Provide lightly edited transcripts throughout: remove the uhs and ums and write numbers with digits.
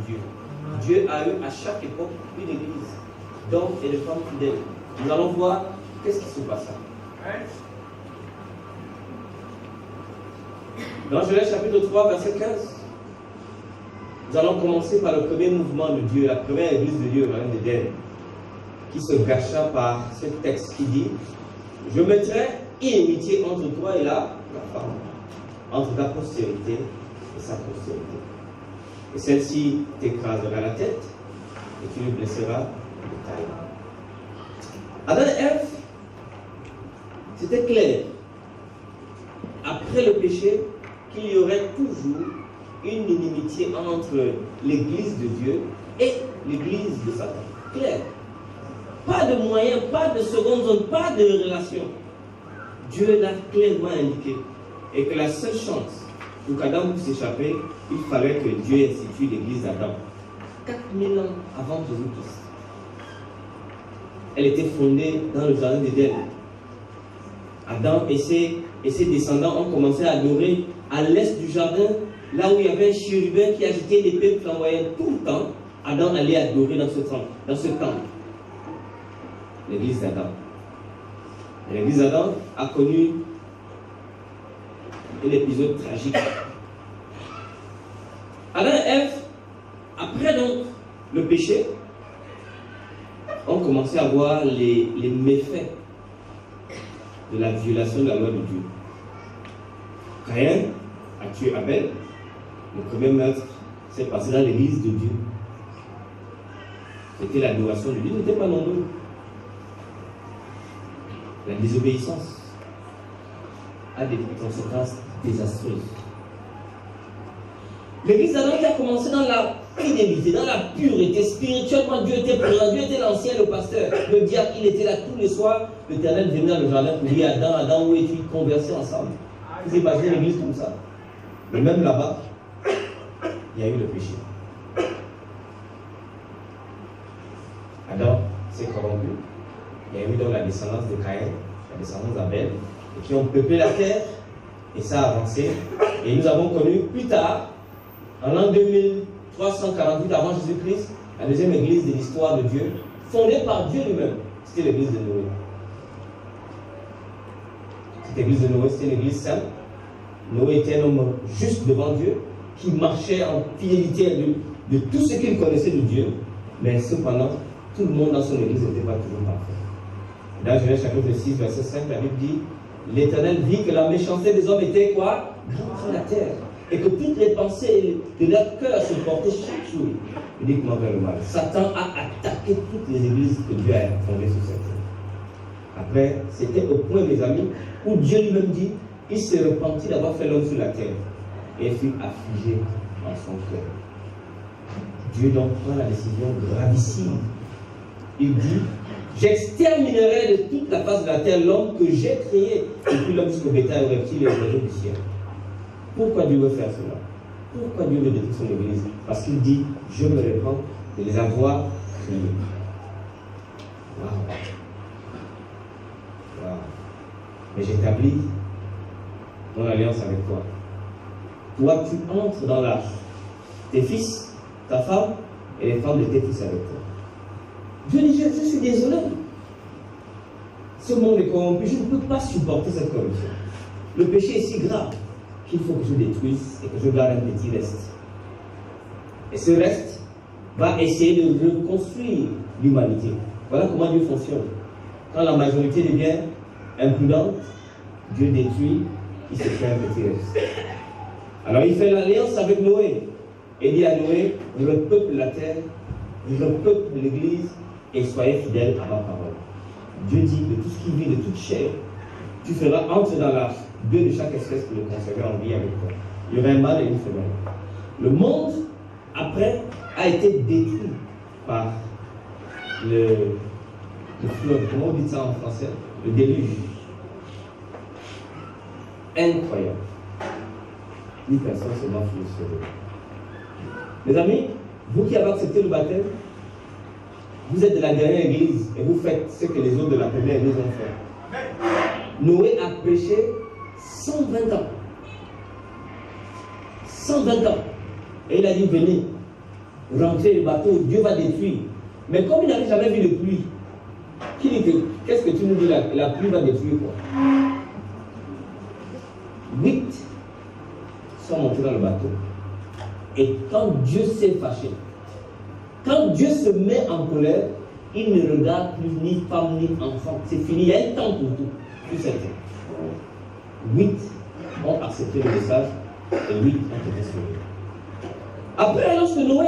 Dieu. Dieu a eu à chaque époque une église d'hommes et de femmes fidèles. Nous allons voir qu'est-ce qui se passe. Dans Genèse chapitre 3, verset 15, nous allons commencer par le premier mouvement de Dieu, la première église de Dieu, le Jardin d'Éden, qui se gâcha par ce texte qui dit: je mettrai inimitié entre toi et la femme, entre ta postérité et sa postérité. Et celle-ci t'écrasera la tête et tu lui blesseras le taille. Adam et Ève, c'était clair, après le péché, qu'il y aurait toujours une inimitié entre l'église de Dieu et l'église de Satan. Clair. Pas de moyens, pas de seconde zone, pas de relation. Dieu l'a clairement indiqué. Et que la seule chance pour qu'Adam puisse s'échapper, il fallait que Dieu institue l'église d'Adam. 4000 ans avant Jésus-Christ. Elle était fondée dans le jardin d'Éden. Adam et ses descendants ont commencé à adorer à l'est du jardin, là où il y avait un chérubin qui agitait une épée flamboyante tout le temps. Adam allait adorer dans ce temple. L'église d'Adam. L'église d'Adam a connu un épisode tragique. Adam et Ève, après donc le péché, ont commencé à voir les méfaits de la violation de la loi de Dieu. Caïn a tué Abel. Le premier meurtre s'est passé dans l'église de Dieu. C'était l'adoration de Dieu. Ils n'étaient pas nombreux. La désobéissance a des conséquences désastreuses. L'église d'Adam qui a commencé dans la fidélité, dans la pureté, spirituellement Dieu était présent, Dieu était l'ancien, le pasteur, le diable, il était là tous les soirs. L'Éternel venait dans le jardin pour dire: Adam, Adam, où es-tu? Ils conversaient ensemble. Vous imaginez l'église comme ça. Mais même là-bas, il y a eu le péché. Adam s'est corrompu. Il y a eu donc la descendance de Caïn, la descendance d'Abel, et qui ont peuplé la terre, et ça a avancé. Et nous avons connu plus tard, en l'an 2348 avant Jésus-Christ, la deuxième église de l'histoire de Dieu, fondée par Dieu lui-même. C'était l'église de Noé. Cette église de Noé, c'était l'église sainte. Noé était un homme juste devant Dieu, qui marchait en fidélité de tout ce qu'il connaissait de Dieu, mais cependant, tout le monde dans son église n'était pas toujours parfait. Dans Genèse chapitre 6, verset 5, la Bible dit: l'Éternel vit que la méchanceté des hommes était quoi? Grande sur la terre. Et que toutes les pensées de leur cœur se portaient chaque jour uniquement vers le mal. Satan a attaqué toutes les églises que Dieu a fondées sur cette terre. Après, c'était au point, mes amis, où Dieu lui-même dit: il s'est repenti d'avoir fait l'homme sur la terre. Et il fut affligé dans son cœur. Dieu donc prend la décision gravissime. Il dit: j'exterminerai de toute la face de la terre l'homme que j'ai créé, depuis l'homme jusqu'au bétail, au reptile et aux oiseaux du ciel. Pourquoi Dieu veut faire cela? Pourquoi Dieu veut détruire son église? Parce qu'il dit: je me répands de les avoir créés. Waouh! Waouh! Mais j'établis mon alliance avec toi. Toi, tu entres dans l'arche. Tes fils, ta femme et les femmes de tes fils avec toi. Dieu dit: je suis désolé. Ce monde est corrompu. Je ne peux pas supporter cette corruption. Le péché est si grave qu'il faut que je détruise et que je garde un petit reste. Et ce reste va essayer de reconstruire l'humanité. Voilà comment Dieu fonctionne. Quand la majorité devient imprudente, Dieu détruit, il se fait un petit reste. Alors il fait l'alliance avec Noé. Et dit à Noé: repeuple la terre, repeuple l'église, et soyez fidèles à ma parole. Dieu dit: de tout ce qui vit, de toute chair, tu feras entrer dans l'arche 2 de chaque espèce pour le conserver en vie avec toi. Il y aura un mâle et une femelle. Le monde, après, a été détruit par le fleuve. Comment on dit ça en français? Le déluge. Incroyable. Une personne seulement fut sauvée. Mes amis, vous qui avez accepté le baptême, vous êtes de la dernière église et vous faites ce que les autres de la première église ont fait. Noé a péché 120 ans. 120 ans. Et il a dit: venez, rentrer le bateau, Dieu va détruire. Mais comme il n'avait jamais vu de pluie, qu'est-ce que tu nous dis, la pluie va détruire quoi? 8 sont montés dans le bateau. Et quand Dieu s'est fâché, quand Dieu se met en colère, il ne regarde plus ni femme ni enfant. C'est fini, il y a un temps pour tout. Tout certain. 8 ont accepté le message et 8 ont été sauvés. Après, lorsque Noé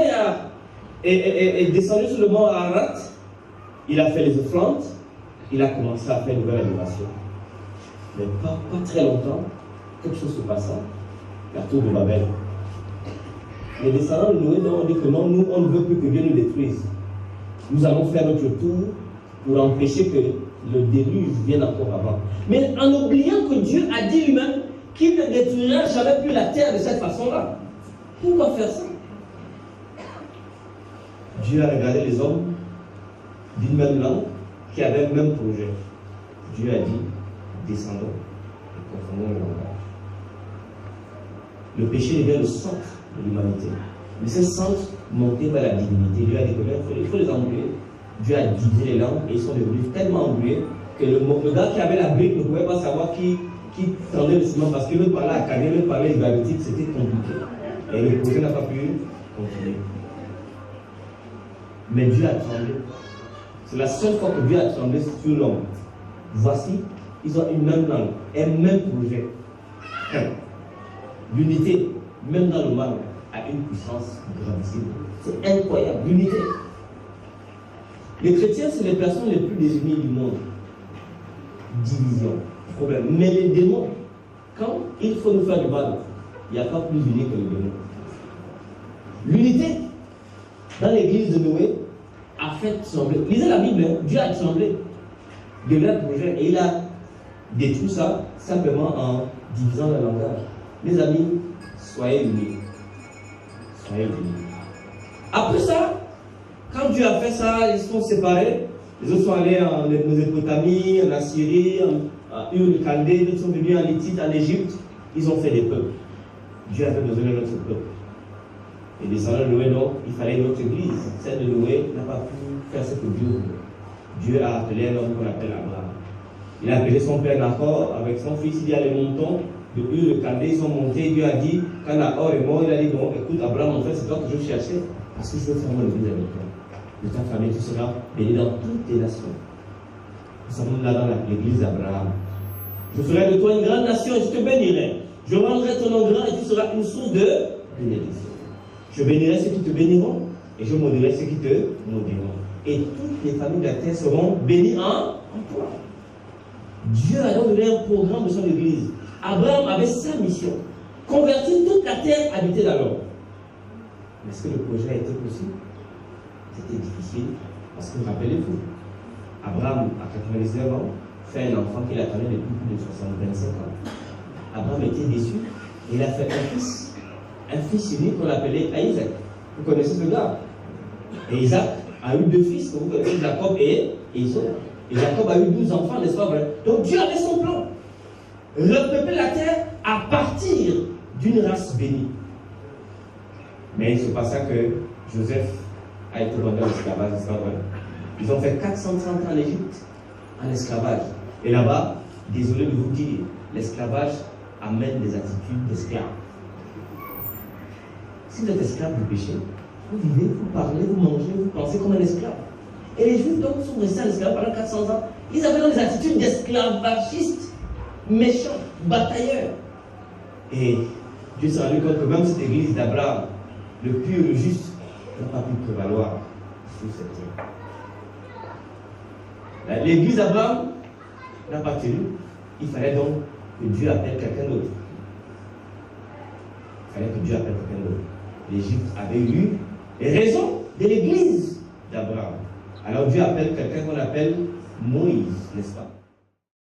est descendu sur le mont Ararat, il a fait les offrandes, il a commencé à faire une nouvelle adoration. Mais pas très longtemps, quelque chose se passa, la tour de Babel. Les descendants de Noé ont dit que non, nous, on ne veut plus que Dieu nous détruise. Nous allons faire notre tour pour empêcher que le déluge vienne encore avant. Mais en oubliant que Dieu a dit lui-même qu'il ne détruira jamais plus la terre de cette façon-là. Pourquoi faire ça? Dieu a regardé les hommes d'une même langue qui avaient le même projet. Dieu a dit, descendons et confondons le langage. Le péché devient le centre de l'humanité. Mais ce centre montait vers la divinité. Dieu a dit qu'il faut les engluer. Dieu a divisé les langues et ils sont devenus tellement englués que le gars qui avait la brique ne pouvait pas savoir qui tendait le ciment parce qu'il veut parler à Kané, il veut parler israélite, c'était compliqué. Et le projet n'a pas pu continuer. Mais Dieu a tremblé. C'est la seule fois que Dieu a tremblé sur l'homme. Voici, ils ont une même langue, un même projet. L'unité, même dans le mal, a une puissance grandissime. C'est incroyable, l'unité. Les chrétiens, c'est les personnes les plus désunies du monde. Division, problème. Mais les démons, quand il faut nous faire du mal, il n'y a pas plus unis que les démons. L'unité, dans l'église de Noé, a fait trembler. Lisez la Bible, hein? Dieu a tremblé de leur projet et il a détruit ça simplement en divisant le langage. Mes amis, soyez unis. Soyez unis. Après ça, quand Dieu a fait ça, ils se sont séparés. Les autres sont allés en Mésopotamie, en Assyrie, en Ur-le-Chaldée, d'autres sont venus en Hittite, en Égypte. Ils ont fait des peuples. Dieu avait besoin de notre peuple. Et descendant de Noé, donc, il fallait une autre église. Celle de Noé n'a pas pu faire ce que Dieu voulait. Dieu a appelé un homme qu'on appelle Abraham. Il a appelé son père Nahor avec son fils. Il y a les montants de Ur-le-Chaldée. Ils sont montés. Dieu a dit, quand Nahor est mort, il a dit, bon, écoute, Abraham, en fait, c'est toi que je cherchais. Parce que je veux faire mon église avec toi. De ta famille, tu seras béni dans toutes les nations. Nous sommes là dans l'église d'Abraham. Je ferai de toi une grande nation et je te bénirai. Je rendrai ton nom grand et tu seras une source de bénédiction. Je bénirai ceux qui te béniront et je maudirai ceux qui te maudiront. Et toutes les familles de la terre seront bénies en toi. Dieu a donc donné un programme de son église. Abraham avait sa mission. Convertir toute la terre habitée d'alors. Mais est-ce que le projet a été possible? C'était difficile. Parce que rappelez-vous, Abraham, à 99 ans, fait un enfant qu'il attendait depuis plus de 65 ans. Abraham était déçu et il a fait un fils unique qu'on appelait Isaac. Vous connaissez ce gars? Et Isaac a eu 2 fils, que vous connaissez, Jacob et Esau. Et Jacob a eu 12 enfants, n'est-ce pas vrai? Donc Dieu avait son plan. Repeupler la terre à partir d'une race bénie. Mais il se passa que Joseph a été vendu en esclavage, n'est-ce pas vrai? Ils ont fait 430 ans en Égypte en esclavage. Et là-bas, désolé de vous dire, l'esclavage amène des attitudes d'esclaves. Si vous êtes esclave du péché, vous vivez, vous parlez, vous mangez, vous pensez comme un esclave. Et les Juifs donc sont restés en esclavage pendant 400 ans. Ils avaient donc des attitudes d'esclavagistes, méchants, batailleurs. Et Dieu s'est rendu compte que même cette église d'Abraham, le pur, le juste, n'a pas pu prévaloir sur cette terre. L'église d'Abraham n'a pas tenu. Il fallait donc que Dieu appelle quelqu'un d'autre. Il fallait que Dieu appelle quelqu'un d'autre. L'Égypte avait eu raison de l'église d'Abraham. Alors Dieu appelle quelqu'un qu'on appelle Moïse, n'est-ce pas?